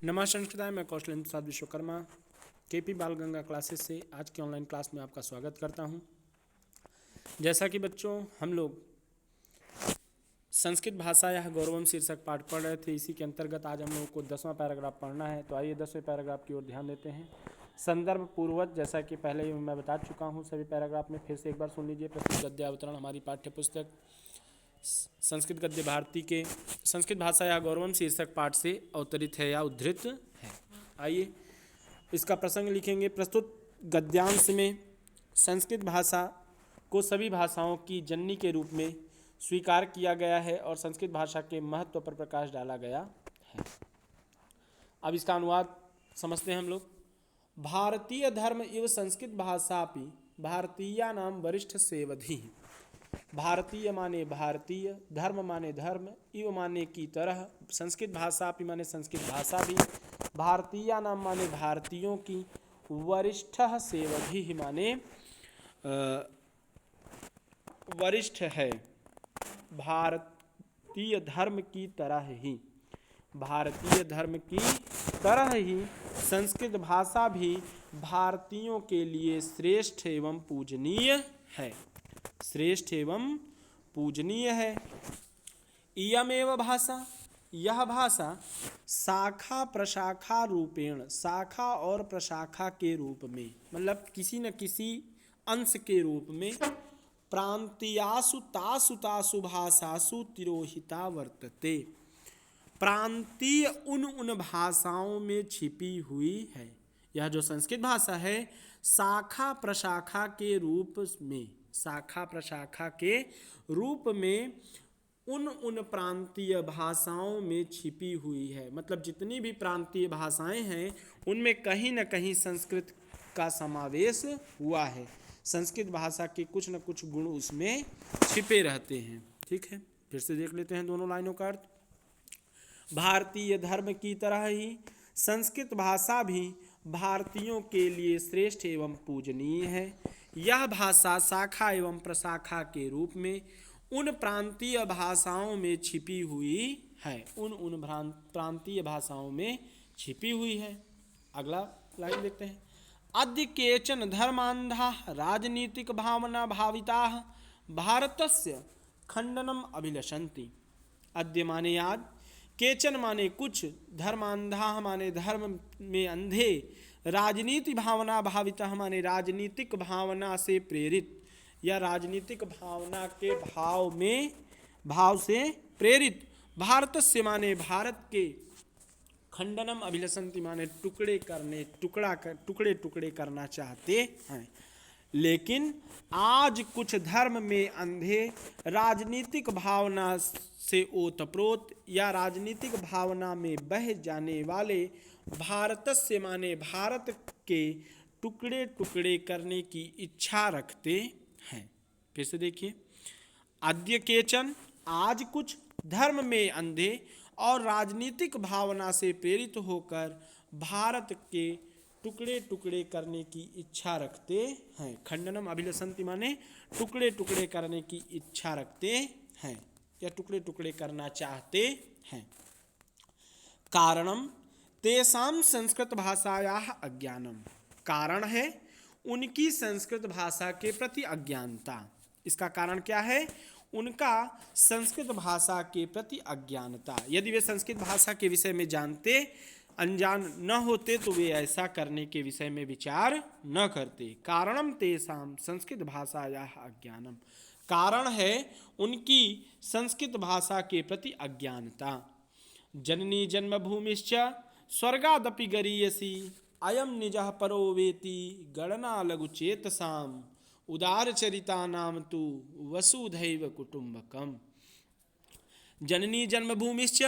नमस्कार संस्कृताय, मैं कौशलेंद्र प्रसाद विश्वकर्मा केपी बाल गंगा क्लासेस से आज की ऑनलाइन क्लास में आपका स्वागत करता हूं। जैसा कि बच्चों हम लोग संस्कृत भाषा या गौरवम शीर्षक पाठ पढ़ रहे थे, इसी के अंतर्गत आज हम लोगों को 10वां पैराग्राफ पढ़ना है। तो आइए 10वें पैराग्राफ की ओर ध्यान देते हैं। संदर्भ पूर्वक, जैसा कि पहले ही मैं बता चुका हूँ सभी पैराग्राफ में, फिर से एक बार सुन लीजिए। प्रस्तुत गद्य अवतरण हमारी पाठ्य पुस्तक संस्कृत गद्य भारती के संस्कृत भाषा या गौरवम शीर्षक पाठ से अवतरित है या उद्धृत है। आइए इसका प्रसंग लिखेंगे। प्रस्तुत गद्यांश में संस्कृत भाषा को सभी भाषाओं की जननी के रूप में स्वीकार किया गया है और संस्कृत भाषा के महत्व पर प्रकाश डाला गया है। अब इसका अनुवाद समझते हैं हम लोग। भारतीय धर्म इव संस्कृत भाषापि भारतीया नाम वरिष्ठ सेवधि। भारतीय माने भारतीय, धर्म माने धर्म, इव माने की तरह, संस्कृत भाषा भी माने संस्कृत भाषा भी, भारतीय नाम माने भारतीयों की, वरिष्ठ सेवधि माने वरिष्ठ है, भारतीय धर्म की तरह ही, भारतीय धर्म की तरह ही संस्कृत भाषा भी भारतीयों के लिए श्रेष्ठ एवं पूजनीय है, श्रेष्ठ एवं पूजनीय है। इयमेव भाषा, यह भाषा शाखा प्रशाखा रूपेण, शाखा और प्रशाखा के रूप में, मतलब किसी न किसी अंश के रूप में, प्रांतीयासु तासु तासु भाषासु तिरोहिता वर्तते, प्रांतीय उन भाषाओं में छिपी हुई है। यह जो संस्कृत भाषा है शाखा प्रशाखा के रूप में, शाखा प्रशाखा के रूप में उन प्रांतीय भाषाओं में छिपी हुई है। मतलब जितनी भी प्रांतीय भाषाएं हैं उनमें कहीं न कहीं संस्कृत का समावेश हुआ है। संस्कृत भाषा के कुछ न कुछ गुण उसमें छिपे रहते हैं। ठीक है, फिर से देख लेते हैं दोनों लाइनों का अर्थ। भारतीय धर्म की तरह ही संस्कृत भाषा भी भारतीयों के लिए श्रेष्ठ एवं पूजनीय है। यह भाषा शाखा एवं प्रशाखा के रूप में उन प्रांतीय भाषाओं में छिपी हुई है, उन प्रांतीय भाषाओं में छिपी हुई है। अगला लाइन देखते हैं। अद्य केचन धर्मांधा राजनीतिक भावना भाविताः भारतस्य खंडनम अभिलषन्ति। अद्य माने आज, केचन माने कुछ, धर्मांधा माने धर्म में अंधे, राजनीति भावना भाविता माने राजनीतिक भावना से प्रेरित या राजनीतिक भावना के भाव से प्रेरित, भारत से माने भारत के, खंडनम अभिलषन्ति माने टुकड़े टुकड़े करना चाहते हैं। लेकिन आज कुछ धर्म में अंधे, राजनीतिक भावना से ओतप्रोत या राजनीतिक भावना में बह जाने वाले भारत से माने भारत के टुकड़े टुकड़े करने की इच्छा रखते हैं। फिर से देखिए। अद्य केचन, आज कुछ, धर्म में अंधे और राजनीतिक भावना से प्रेरित होकर भारत के टुकड़े टुकड़े करने की इच्छा रखते हैं। खंडनम अभिलषन्ति माने टुकड़े टुकड़े करने की इच्छा रखते हैं या टुकड़े टुकड़े करना चाहते हैं। कारणम तेषां संस्कृत भाषायाः अज्ञानम, कारण है उनकी संस्कृत भाषा के प्रति अज्ञानता। इसका कारण क्या है? उनका संस्कृत भाषा के प्रति अज्ञानता। यदि वे संस्कृत भाषा के विषय में जानते, अनजान न होते तो वे ऐसा करने के विषय में विचार न करते। कारणम तेषां संस्कृत भाषायाः अज्ञानम, कारण है उनकी संस्कृत भाषा के प्रति अज्ञानता। जननी जन्मभूमिश्च स्वर्गादपि गरीयसी, अयम निजः परो वेति गणना लघुचेतसाम, उदारचरिता नाम तु वसुधैव कुटुंबकम। जननी जन्मभूमिश्च,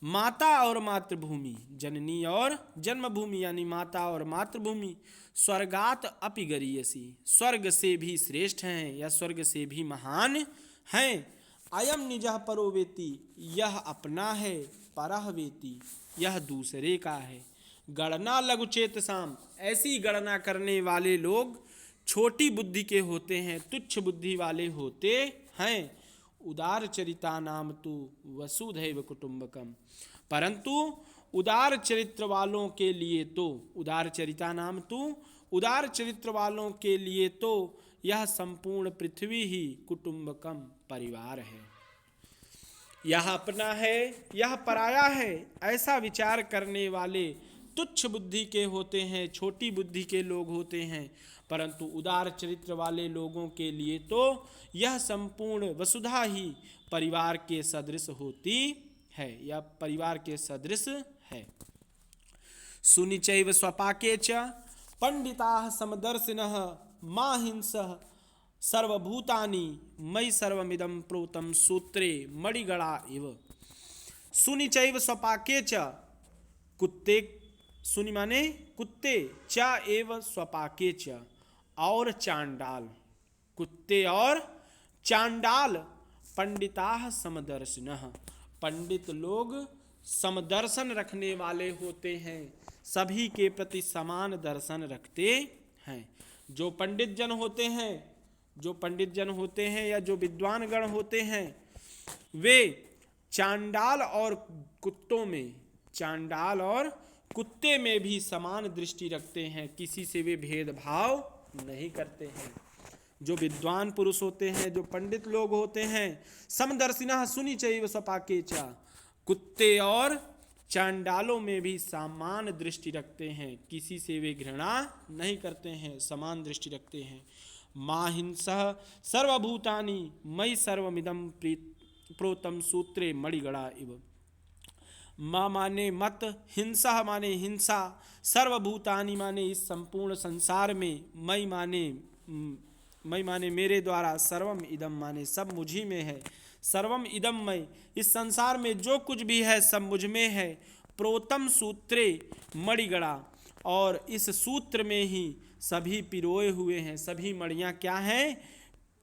माता और मातृभूमि, जननी और जन्मभूमि यानी माता और मातृभूमि, स्वर्गात अपि गरीयसी, स्वर्ग से भी श्रेष्ठ हैं या स्वर्ग से भी महान हैं। अयम निजः परो वेति, यह अपना है, परः वेति, यह दूसरे का है। गणना लघुचेतसाम, ऐसी गणना करने वाले लोग छोटी बुद्धि के होते हैं, तुच्छ बुद्धि वाले होते हैं। उदार चरिता नाम तो वसुधैव कुटुंबकम, परंतु उदार चरित्र वालों के लिए तो, उदार चरिता नाम तू, उदार चरित्र वालों के लिए तो यह संपूर्ण पृथ्वी ही कुटुंबकम परिवार है। यह अपना है, यह पराया है, ऐसा विचार करने वाले तुच्छ बुद्धि के होते हैं, छोटी बुद्धि के लोग होते हैं। परंतु उदार चरित्र वाले लोगों के लिए तो यह संपूर्ण वसुधा ही परिवार के सदृश होती है, यह परिवार के सदृश है। सुनिचैव स्वपाके च पंडिताः समदर्शिनः माहिंसः सर्वभूतानि मयि सर्वमिदं प्रोतं सूत्रे मणिगणा इव। सुनिचैव स्वपाके च, कुत्ते, सुनि माने कुत्ते, च एव स्वपाके च, और चांडाल, कुत्ते और चांडाल, पंडिताः समदर्शिनः, पंडित लोग समदर्शन रखने वाले होते हैं, सभी के प्रति समान दर्शन रखते हैं। जो पंडित जन होते हैं, जो पंडित जन होते हैं या जो विद्वान गण होते हैं, वे चांडाल और कुत्तों में, चांडाल और कुत्ते में भी समान दृष्टि रखते हैं, किसी से वे भेदभाव नहीं करते हैं। जो विद्वान पुरुष होते हैं, जो पंडित लोग होते हैं, समदर्शिनः सुनिचैव स्वपाके च, कुत्ते और चांडालों में भी समान दृष्टि रखते हैं, किसी से वे घृणा नहीं करते हैं, समान दृष्टि रखते हैं। माहिंसः सर्वभूतानि मयि सर्वमिदं प्रोतं सूत्रे मणिगणा इव। माँ माने मत, हिंसा माने हिंसा, सर्वभूतानि माने इस संपूर्ण संसार में, मई माने मेरे द्वारा, सर्वम इदम माने सब मुझी में है, सर्वम इदम मय, इस संसार में जो कुछ भी है सब मुझ में है। प्रोतम सूत्रे मणिगणा, और इस सूत्र में ही सभी पिरोए हुए हैं, सभी मणियाँ क्या हैं,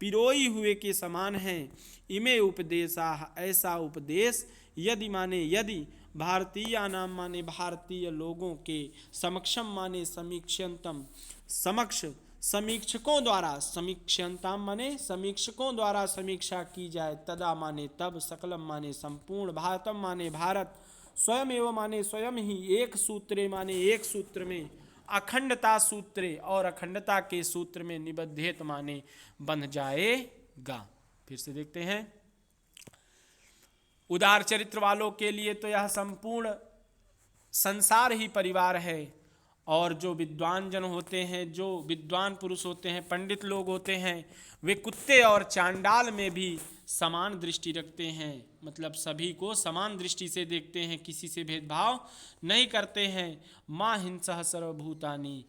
पिरोई हुए के समान हैं। इमे उपदेशा, ऐसा उपदेश, यदि माने यदि, भारतीय नाम माने भारतीय लोगों के, समक्षम माने समीक्षन्तम, समक्ष समीक्षकों द्वारा, समीक्षन्ताम माने समीक्षकों द्वारा समीक्षा की जाए, तदा माने तब, सकलम माने संपूर्ण, भारतम माने भारत, स्वयं एवं माने स्वयं ही, एक सूत्रे माने एक सूत्र में, अखंडता सूत्रे, और अखंडता के सूत्र में, निबद्धेत माने बंध जाएगा। फिर से देखते हैं, उदार चरित्र वालों के लिए तो यह संपूर्ण संसार ही परिवार है, और जो विद्वान जन होते हैं, जो विद्वान पुरुष होते हैं, पंडित लोग होते हैं, वे कुत्ते और चांडाल में भी समान दृष्टि रखते हैं, मतलब सभी को समान दृष्टि से देखते हैं, किसी से भेदभाव नहीं करते हैं। माँ हिंसा सर्वभूतानि,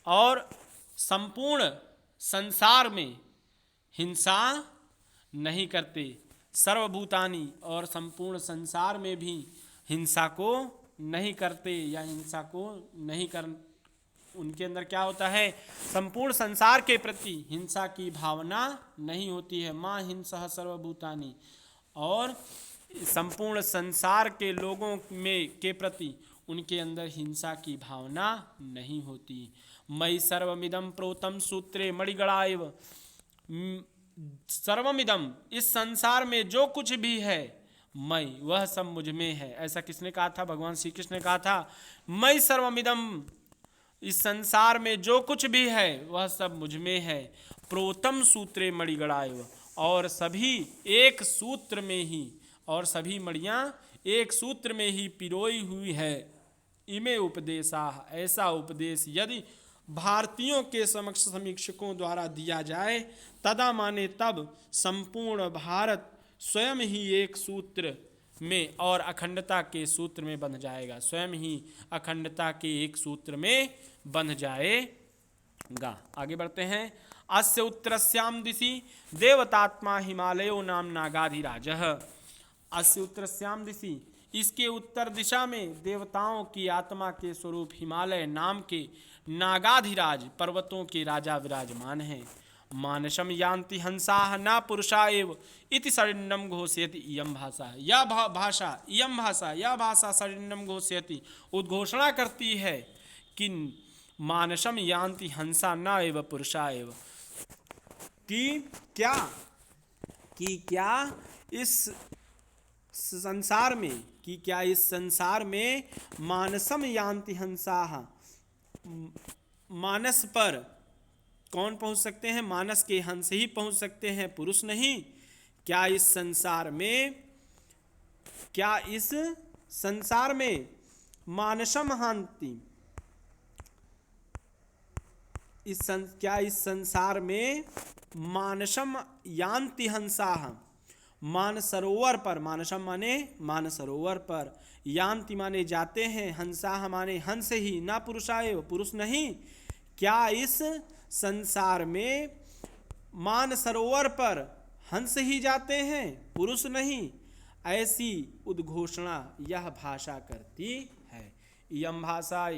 और संपूर्ण संसार में हिंसा नहीं करते, सर्वभूतानि, और संपूर्ण संसार में भी हिंसा को नहीं करते, या हिंसा को नहीं कर, उनके अंदर क्या होता है, संपूर्ण संसार के प्रति हिंसा की भावना नहीं होती है। माँ हिंसा सर्वभूतानि, और संपूर्ण संसार के लोगों में के प्रति उनके अंदर हिंसा की भावना नहीं होती। मयि सर्वमिदं प्रोतं सूत्रे मणिगणा इव, सर्वमिदम, इस संसार में जो कुछ भी है, मैं, वह सब मुझ में है। ऐसा किसने कहा था, भगवान श्री कृष्ण ने कहा था, मैं सर्वमिदम, इस संसार में जो कुछ भी है वह सब मुझ में है। प्रोतम सूत्रे मणिगणा इव, और सभी एक सूत्र में ही, और सभी मणियाँ एक सूत्र में ही पिरोई हुई है। इमे उपदेशा, ऐसा उपदेश यदि भारतीयों के समक्ष समीक्षकों द्वारा दिया जाए, तदा माने तब, संपूर्ण भारत स्वयं ही एक सूत्र में और अखंडता के सूत्र में बंध जाएगा, स्वयं ही अखंडता के एक सूत्र में बंध जाएगा। आगे बढ़ते हैं। अस्य उत्तरस्याम दिशि देवतात्मा हिमालयो नाम नागाधिराजः। अस्य उत्तरस्याम दिशि, इसके उत्तर दिशा में देवताओं की आत्मा के स्वरूप हिमालय नाम के नागाधिराज, पर्वतों के राजा विराजमान हैं। मानसम यान्ति हंसाः न पुरुषा एव इति सरिन्नं घोषयति इयं भाषा। यह भाषा सरिन्नं घोषयति, उद्घोषणा करती है कि मानसम यान्ति हंसा न एव पुरुषा एव, कि क्या इस संसार में, कि क्या इस संसार में मानसम यान्ति हंसाः, मानस पर कौन पहुंच सकते हैं? मानस के हंस ही पहुंच सकते हैं, पुरुष नहीं। क्या इस संसार में, क्या इस संसार में मानसम हांति, क्या इस संसार में मानसम यान्ति हंसाः, मानसरोवर पर, मानसम माने मानसरोवर पर, यान्ति माने जाते हैं, हंसाः माने हंस ही, ना पुरुषाएव, पुरुष नहीं। क्या इस संसार में मानसरोवर पर हंस ही जाते हैं, पुरुष नहीं। ऐसी उद्घोषणा यह भाषा करती है। इयं भाषा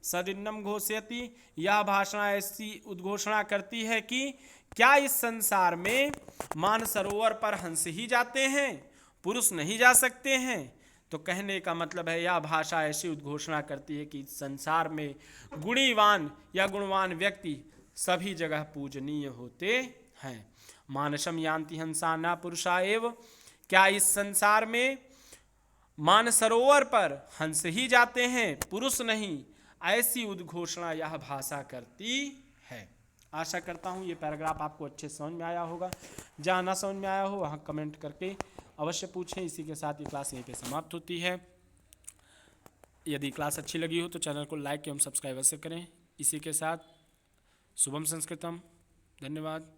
सदिन्नम घोषयति, यह भाषा ऐसी उद्घोषणा करती है कि क्या इस संसार में मानसरोवर पर हंस ही जाते हैं, पुरुष नहीं जा सकते हैं। तो कहने का मतलब है यह भाषा ऐसी उद्घोषणा करती है कि इस संसार में गुणीवान या गुणवान व्यक्ति सभी जगह पूजनीय होते हैं। मानसम यान्ति हंसा न पुरुषा एव, क्या इस संसार में मानसरोवर पर हंस ही जाते हैं, पुरुष नहीं। ऐसी उद्घोषणा यह भाषा करती है। आशा करता हूँ ये पैराग्राफ आपको अच्छे समझ में आया होगा। जहाँ ना समझ में आया हो वहाँ कमेंट करके अवश्य पूछें। इसी के साथ ये क्लास यहीं पे समाप्त होती है। यदि क्लास अच्छी लगी हो तो चैनल को लाइक एवं सब्सक्राइब अवश्य करें। इसी के साथ शुभम संस्कृतम। धन्यवाद।